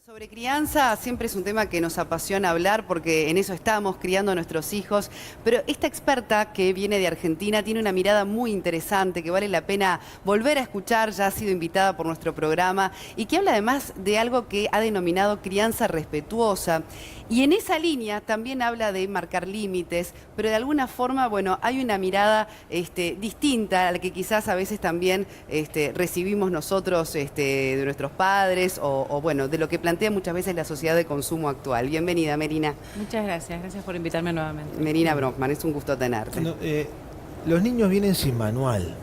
Sobre crianza siempre es un tema que nos apasiona hablar porque en eso estamos, criando a nuestros hijos, pero esta experta que viene de Argentina tiene una mirada muy interesante que vale la pena volver a escuchar, ya ha sido invitada por nuestro programa y que habla además de algo que ha denominado crianza respetuosa. Y en esa línea también habla de marcar límites, pero de alguna forma, bueno, hay una mirada distinta a la que quizás a veces también recibimos nosotros de nuestros padres o bueno, de lo que plantea muchas veces la sociedad de consumo actual. Bienvenida, Merina. Muchas gracias, gracias por invitarme nuevamente. Merina Brockman, es un gusto tenerte. No, los niños vienen sin manual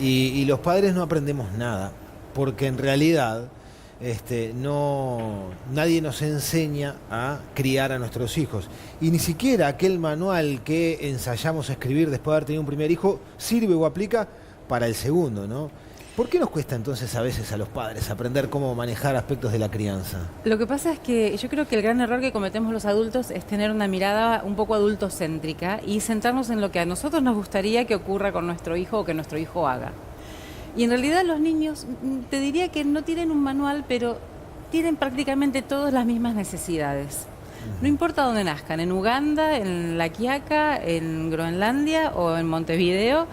y los padres no aprendemos nada, porque en realidad nadie nos enseña a criar a nuestros hijos. Y ni siquiera aquel manual que ensayamos a escribir después de haber tenido un primer hijo sirve o aplica para el segundo, ¿no? ¿Por qué nos cuesta entonces a veces a los padres aprender cómo manejar aspectos de la crianza? Lo que pasa es que yo creo que el gran error que cometemos los adultos es tener una mirada un poco adultocéntrica y centrarnos en lo que a nosotros nos gustaría que ocurra con nuestro hijo o que nuestro hijo haga. Y en realidad los niños, te diría que no tienen un manual, pero tienen prácticamente todas las mismas necesidades. No importa dónde nazcan, en Uganda, en La Quiaca, en Groenlandia o en Montevideo,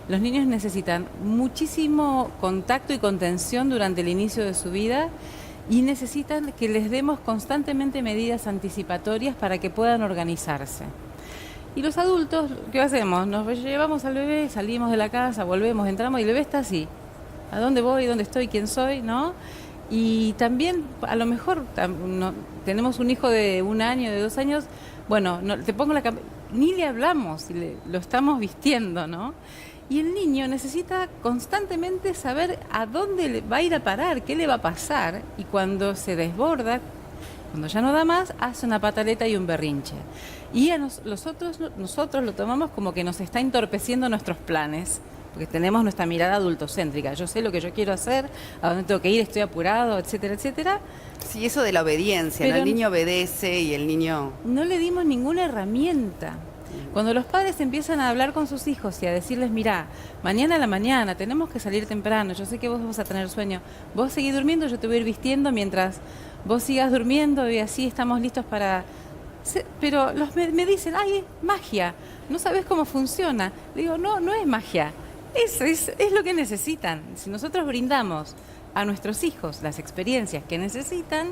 los niños necesitan muchísimo contacto y contención durante el inicio de su vida y necesitan que les demos constantemente medidas anticipatorias para que puedan organizarse. Y los adultos, ¿qué hacemos? Nos llevamos al bebé, salimos de la casa, volvemos, entramos y el bebé está así. ¿A dónde voy? ¿Dónde estoy? ¿Quién soy? ¿No? Y también, a lo mejor, tenemos un hijo de 1 año, de 2 años, bueno, te pongo ni le hablamos, lo estamos vistiendo, ¿no? Y el niño necesita constantemente saber a dónde va a ir a parar, qué le va a pasar, y cuando se desborda, cuando ya no da más, hace una pataleta y un berrinche. Y nosotros lo tomamos como que nos está entorpeciendo nuestros planes, porque tenemos nuestra mirada adultocéntrica. Yo sé lo que yo quiero hacer, a dónde tengo que ir, estoy apurado, etcétera, etcétera. Sí, eso de la obediencia, ¿no? El niño obedece y el niño... No le dimos ninguna herramienta. Cuando los padres empiezan a hablar con sus hijos y a decirles, mirá, mañana a la mañana tenemos que salir temprano, yo sé que vos vas a tener sueño, vos seguís durmiendo, yo te voy a ir vistiendo mientras vos sigas durmiendo y así estamos listos para... Pero me dicen, ay, es magia, no sabés cómo funciona. Le digo, no es magia, es lo que necesitan. Si nosotros brindamos a nuestros hijos las experiencias que necesitan,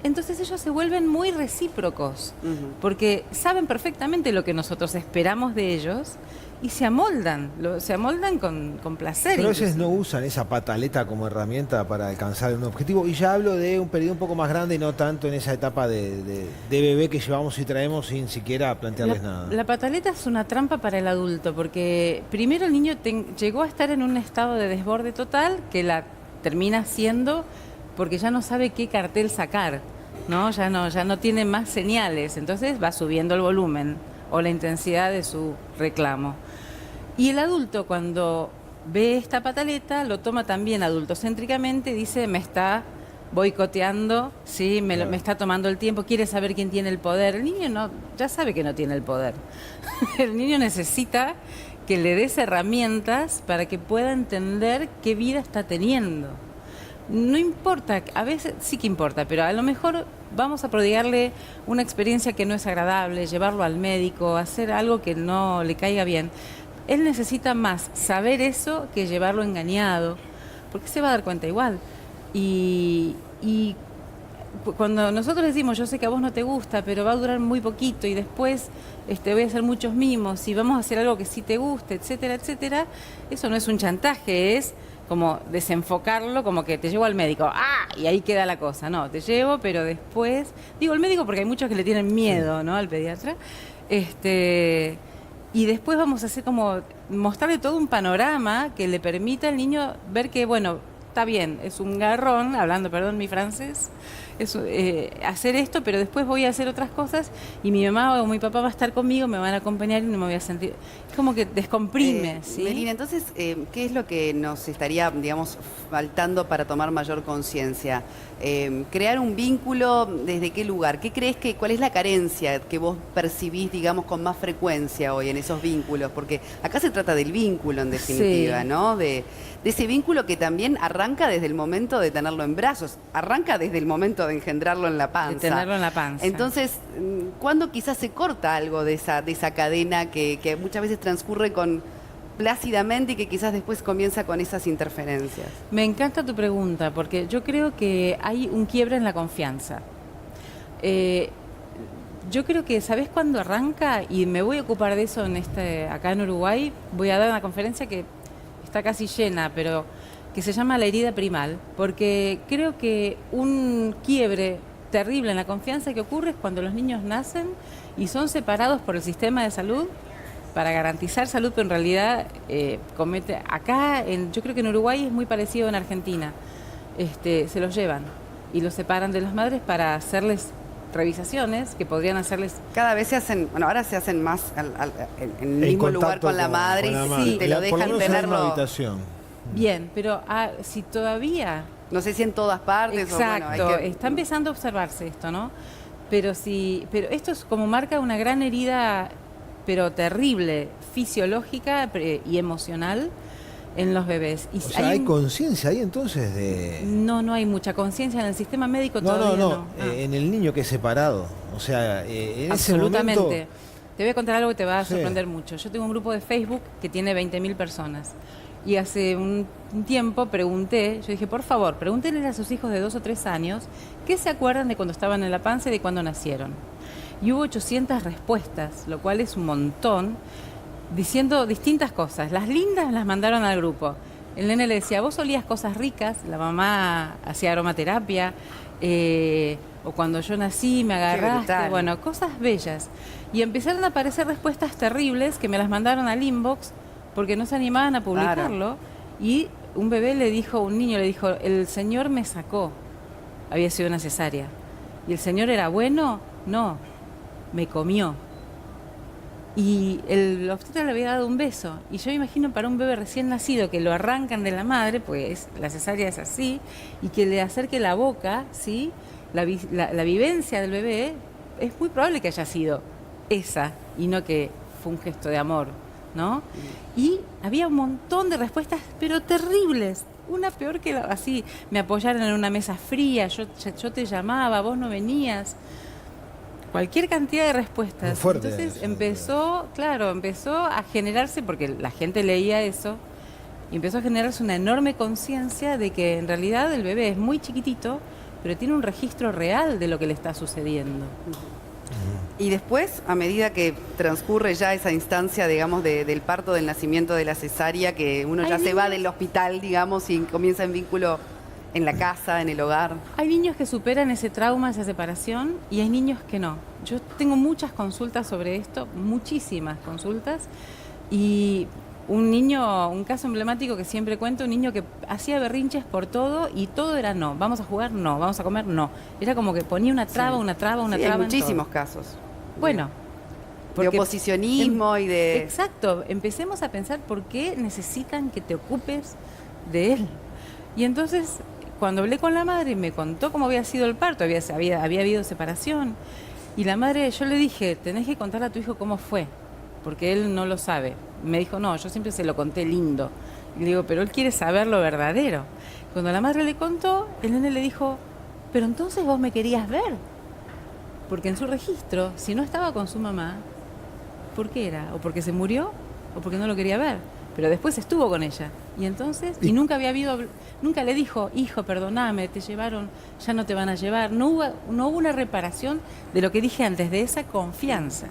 entonces ellos se vuelven muy recíprocos, porque saben perfectamente lo que nosotros esperamos de ellos y se amoldan con placer. Pero a veces no usan esa pataleta como herramienta para alcanzar un objetivo. Y ya hablo de un periodo un poco más grande y no tanto en esa etapa de bebé que llevamos y traemos sin siquiera plantearles nada. La pataleta es una trampa para el adulto, porque primero el niño llegó a estar en un estado de desborde total que la termina siendo porque ya no sabe qué cartel sacar, ¿no? Ya no tiene más señales, entonces va subiendo el volumen o la intensidad de su reclamo. Y el adulto, cuando ve esta pataleta, lo toma también adultocéntricamente, dice, me está boicoteando, ¿sí? Me está tomando el tiempo, quiere saber quién tiene el poder. El niño ya sabe que no tiene el poder. El niño necesita que le des herramientas para que pueda entender qué vida está teniendo. No importa, a veces sí que importa, pero a lo mejor vamos a prodigarle una experiencia que no es agradable, llevarlo al médico, hacer algo que no le caiga bien. Él necesita más saber eso que llevarlo engañado, porque se va a dar cuenta igual. Y cuando nosotros decimos, yo sé que a vos no te gusta, pero va a durar muy poquito y después voy a hacer muchos mimos y vamos a hacer algo que sí te guste, etcétera, etcétera, eso no es un chantaje, es como desenfocarlo, como que te llevo al médico, y ahí queda la cosa. No, te llevo, pero después, digo el médico porque hay muchos que le tienen miedo, ¿no? Al pediatra, y después vamos a hacer como mostrarle todo un panorama que le permita al niño ver que, bueno, está bien, es un garrón, perdón mi francés, hacer esto, pero después voy a hacer otras cosas y mi mamá o mi papá va a estar conmigo, me van a acompañar y no me voy a sentir... Es como que descomprime, ¿sí? Merina, entonces, ¿qué es lo que nos estaría, digamos, faltando para tomar mayor conciencia? Crear un vínculo, ¿desde qué lugar? ¿Cuál es la carencia que vos percibís, digamos, con más frecuencia hoy en esos vínculos? Porque acá se trata del vínculo, en definitiva, sí, ¿no? De de ese vínculo que también arranca desde el momento de tenerlo en brazos, arranca desde el momento de engendrarlo en la panza. De tenerlo en la panza. Entonces, ¿cuándo quizás se corta algo de esa cadena que muchas veces transcurre plácidamente y que quizás después comienza con esas interferencias? Me encanta tu pregunta, porque yo creo que hay un quiebre en la confianza. Yo creo que, ¿sabés cuándo arranca? Y me voy a ocupar de eso acá en Uruguay. Voy a dar una conferencia que está casi llena, pero que se llama La herida primal, porque creo que un quiebre terrible en la confianza que ocurre es cuando los niños nacen y son separados por el sistema de salud para garantizar salud, pero en realidad yo creo que en Uruguay es muy parecido en Argentina. Se los llevan y los separan de las madres para hacerles revisaciones que podrían hacerles. Cada vez se hacen, bueno, ahora se hacen más en el mismo lugar con la madre y te lo dejan tenerlo. En una habitación. Bien, pero si todavía. No sé si en todas partes. Exacto, o bueno, está empezando a observarse esto, ¿no? Pero esto es como marca una gran herida, pero terrible, fisiológica y emocional en los bebés. O sea, ¿hay conciencia ahí entonces de...? No hay mucha conciencia en el sistema médico todavía. No. En el niño que es separado. O sea, en ese absolutamente. momento... Te voy a contar algo que te va a sorprender mucho. Yo tengo un grupo de Facebook que tiene 20.000 personas. Y hace un tiempo yo dije, por favor, pregúntenle a sus hijos de 2 o 3 años qué se acuerdan de cuando estaban en la panza y de cuando nacieron. Y hubo 800 respuestas, lo cual es un montón, diciendo distintas cosas. Las lindas las mandaron al grupo. El nene le decía, vos olías cosas ricas, la mamá hacía aromaterapia, o cuando yo nací me agarraste, bueno, cosas bellas. Y empezaron a aparecer respuestas terribles que me las mandaron al inbox porque no se animaban a publicarlo. Claro. Y un niño le dijo, el señor me sacó, había sido una cesárea. ¿Y el señor era bueno? No, me comió. Y el obstetra le había dado un beso. Y yo me imagino para un bebé recién nacido que lo arrancan de la madre, pues la cesárea es así, y que le acerque la boca, ¿sí? La vivencia del bebé es muy probable que haya sido esa y no que fue un gesto de amor, ¿no? Y había un montón de respuestas, pero terribles. Una peor que así, me apoyaron en una mesa fría, yo te llamaba, vos no venías. Cualquier cantidad de respuestas. Fuerte. Entonces empezó a generarse, porque la gente leía eso, y empezó a generarse una enorme conciencia de que en realidad el bebé es muy chiquitito, pero tiene un registro real de lo que le está sucediendo. Y después, a medida que transcurre ya esa instancia, digamos, del parto, del nacimiento, de la cesárea, que uno ya se va del hospital, digamos, y comienza en vínculo en la casa, en el hogar. Hay niños que superan ese trauma, esa separación, y hay niños que no. Yo tengo muchas consultas sobre esto, muchísimas consultas, y un caso emblemático que siempre cuento, un niño que hacía berrinches por todo y todo era no. Vamos a jugar, no. Vamos a comer, no. Era como que ponía una traba, una traba. Hay muchísimos casos. Bueno. De oposicionismo y de... Exacto. Empecemos a pensar por qué necesitan que te ocupes de él. Y entonces, cuando hablé con la madre, me contó cómo había sido el parto, había habido separación. Y la madre, yo le dije, tenés que contarle a tu hijo cómo fue, porque él no lo sabe. Me dijo, no, yo siempre se lo conté lindo. Y le digo, pero él quiere saber lo verdadero. Cuando la madre le contó, el nene le dijo, pero entonces vos me querías ver. Porque en su registro, si no estaba con su mamá, ¿por qué era? ¿O porque se murió? ¿O porque no lo quería ver? Pero después estuvo con ella. Y entonces, y nunca le dijo, hijo, perdóname, te llevaron, ya no te van a llevar. No hubo una reparación de lo que dije antes, de esa confianza.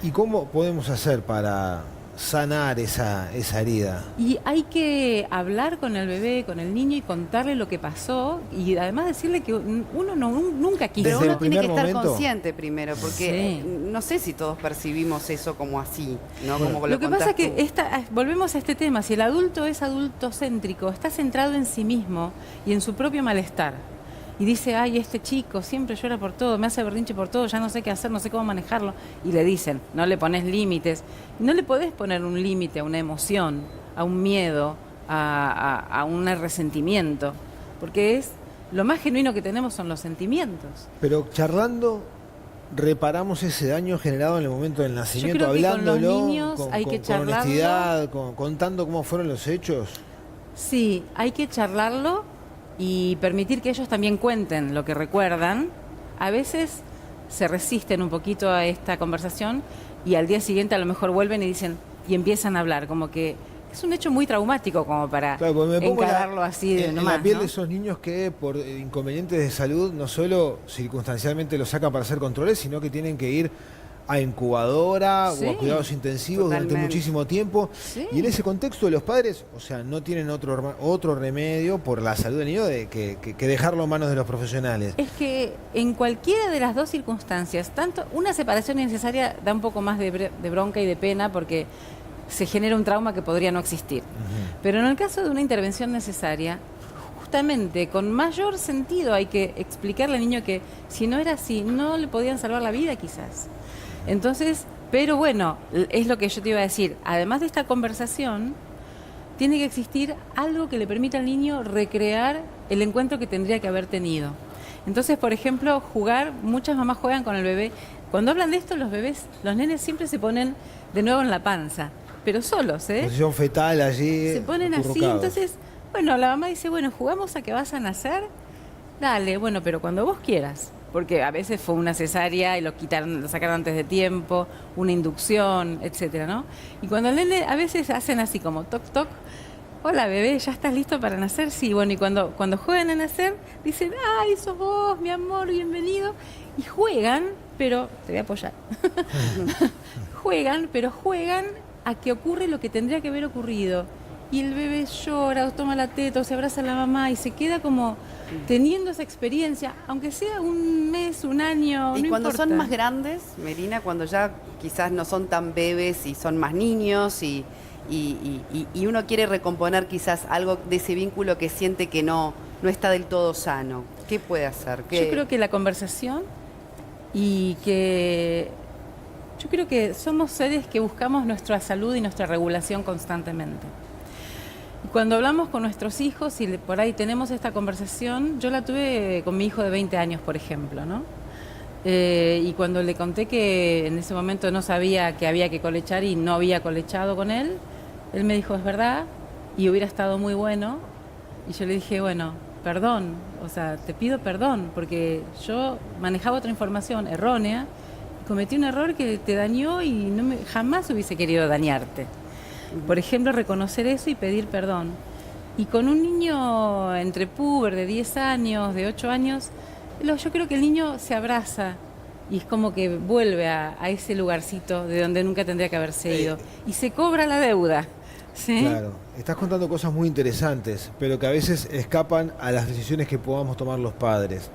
¿Y cómo podemos hacer para sanar esa herida? Y hay que hablar con el bebé, con el niño y contarle lo que pasó y además decirle que uno nunca quiso. Pero uno tiene que estar consciente primero, porque sí. No sé si todos percibimos eso como así, ¿no? Bueno, como lo que pasa es que volvemos a este tema, si el adulto es adultocéntrico, está centrado en sí mismo y en su propio malestar. Y dice, ay, este chico siempre llora por todo, me hace berrinche por todo, ya no sé qué hacer, no sé cómo manejarlo. Y le dicen, no le pones límites. No le podés poner un límite a una emoción, a un miedo, a un resentimiento. Porque lo más genuino que tenemos son los sentimientos. Pero charlando, reparamos ese daño generado en el momento del nacimiento, yo creo que hablándolo, con los niños hay que con honestidad, contando cómo fueron los hechos. Sí, hay que charlarlo y permitir que ellos también cuenten lo que recuerdan. A veces se resisten un poquito a esta conversación y al día siguiente a lo mejor vuelven y dicen y empiezan a hablar, como que es un hecho muy traumático como para Claro, porque me pongo encararlo así de en nomás, la piel ¿no? de esos niños que por inconvenientes de salud no solo circunstancialmente los sacan para hacer controles, sino que tienen que ir a incubadora Sí, o a cuidados intensivos durante totalmente. muchísimo tiempo. Sí. Y en ese contexto los padres, o sea, no tienen otro remedio por la salud del niño que dejarlo en manos de los profesionales. Es que en cualquiera de las dos circunstancias, tanto una separación innecesaria da un poco más de bronca y de pena porque se genera un trauma que podría no existir. Pero en el caso de una intervención necesaria, justamente con mayor sentido hay que explicarle al niño que si no era así, no le podían salvar la vida quizás. Entonces, pero bueno, es lo que yo te iba a decir. Además de esta conversación, tiene que existir algo que le permita al niño recrear el encuentro que tendría que haber tenido. Entonces, por ejemplo, jugar, muchas mamás juegan con el bebé. Cuando hablan de esto, los bebés, los nenes siempre se ponen de nuevo en la panza, pero solos, ¿eh? Posición fetal allí. Se ponen así, acurrucados. entonces, bueno, la mamá dice, bueno, jugamos a que vas a nacer, dale, bueno, pero cuando vos quieras, porque a veces fue una cesárea y lo sacaron antes de tiempo, una inducción, etcétera, ¿no? Y cuando el nene, a veces hacen así como toc toc, hola bebé, ¿ya estás listo para nacer? Sí, bueno, y cuando juegan a nacer, dicen, ay, sos vos, mi amor, bienvenido, y juegan, pero, te voy a apoyar, juegan a que ocurre lo que tendría que haber ocurrido. Y el bebé llora o toma la teta o se abraza a la mamá y se queda como teniendo esa experiencia, aunque sea un mes, un año, Y no cuando importa. son más grandes, Melina, cuando ya quizás no son tan bebés y son más niños y uno quiere recomponer quizás algo de ese vínculo que siente que no está del todo sano, ¿qué puede hacer? Yo creo que la conversación y que yo creo que somos seres que buscamos nuestra salud y nuestra regulación constantemente. Y cuando hablamos con nuestros hijos y por ahí tenemos esta conversación, yo la tuve con mi hijo de 20 años, por ejemplo, ¿no? Y cuando le conté que en ese momento no sabía que había que colechar y no había colechado con él me dijo, es verdad, y hubiera estado muy bueno. Y yo le dije, bueno, perdón, o sea, te pido perdón, porque yo manejaba otra información errónea, cometí un error que te dañó y jamás hubiese querido dañarte. Por ejemplo, reconocer eso y pedir perdón. Y con un niño entre puber de 10 años, de 8 años, yo creo que el niño se abraza y es como que vuelve a ese lugarcito de donde nunca tendría que haberse ido. Y se cobra la deuda. ¿Sí? Claro, estás contando cosas muy interesantes, pero que a veces escapan a las decisiones que podamos tomar los padres.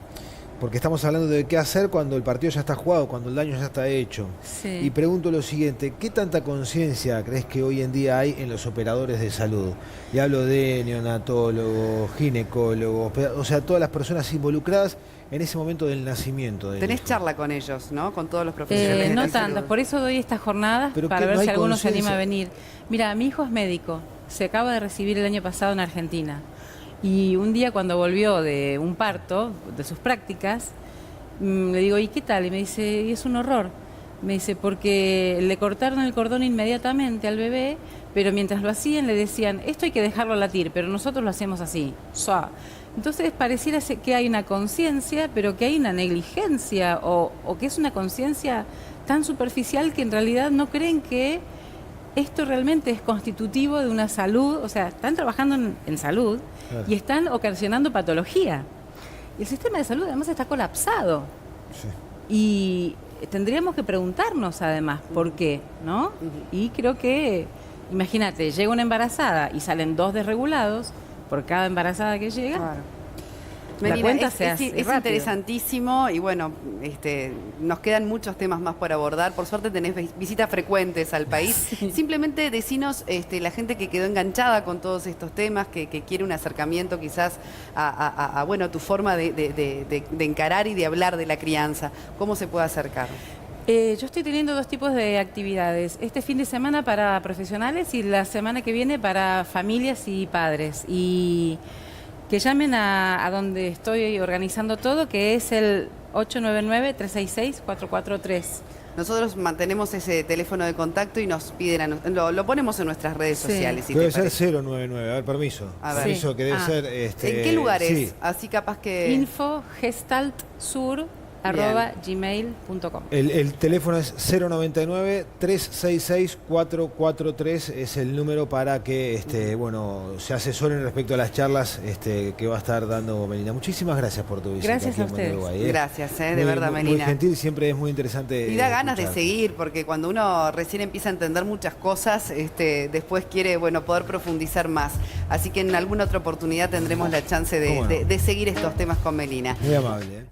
Porque estamos hablando de qué hacer cuando el partido ya está jugado, cuando el daño ya está hecho. Sí. Y pregunto lo siguiente, ¿qué tanta conciencia crees que hoy en día hay en los operadores de salud? Y hablo de neonatólogos, ginecólogos, o sea, todas las personas involucradas en ese momento del nacimiento. Tenés charla con ellos, ¿no? Con todos los profesionales de No la tantas, salud. por eso doy estas jornadas Pero para que ver no hay si alguno se conciencia. anima a venir. Mira, mi hijo es médico, se acaba de recibir el año pasado en Argentina. Y un día cuando volvió de un parto, de sus prácticas, le digo, ¿y qué tal? Y me dice, y es un horror. Me dice, porque le cortaron el cordón inmediatamente al bebé, pero mientras lo hacían le decían, esto hay que dejarlo latir, pero nosotros lo hacemos así. Entonces pareciera que hay una conciencia, pero que hay una negligencia o que es una conciencia tan superficial que en realidad no creen que esto realmente es constitutivo de una salud, o sea, están trabajando en salud Claro. y están ocasionando patología. Y el sistema de salud además está colapsado. Sí. Y tendríamos que preguntarnos además por qué, ¿no? Y creo que, imagínate, llega una embarazada y salen 2 desregulados por cada embarazada que llega. Claro. La Melina, cuenta es se hace rápido. interesantísimo y bueno, nos quedan muchos temas más por abordar. Por suerte tenés visitas frecuentes al país. Simplemente decinos, la gente que quedó enganchada con todos estos temas, que quiere un acercamiento quizás a tu forma de encarar y de hablar de la crianza, ¿cómo se puede acercar? Yo estoy teniendo 2 tipos de actividades. Este fin de semana para profesionales y la semana que viene para familias y padres. Y que llamen a donde estoy organizando todo, que es el 899-366-443. nosotros mantenemos ese teléfono de contacto y nos piden, lo ponemos en nuestras redes Sí. sociales. Si Debe te ser parece. 099, a ver, permiso. A ver. Permiso Sí. que debe Ah. ser... ¿En qué lugares? Sí. Así capaz que... info gestaltsur@gmail.com. El teléfono es 099-366-443, es el número para que bueno, se asesoren respecto a las charlas que va a estar dando Melina. Muchísimas gracias por tu visita. Gracias aquí a en Buen ustedes. Uruguay, Gracias, de Muy- verdad, muy, Melina. Muy gentil, siempre es muy interesante. Y da ganas de escucharte. seguir, porque cuando uno recién empieza a entender muchas cosas, después quiere, poder profundizar más. Así que en alguna otra oportunidad tendremos la chance ¿Cómo no? de seguir estos temas con Melina. Muy amable.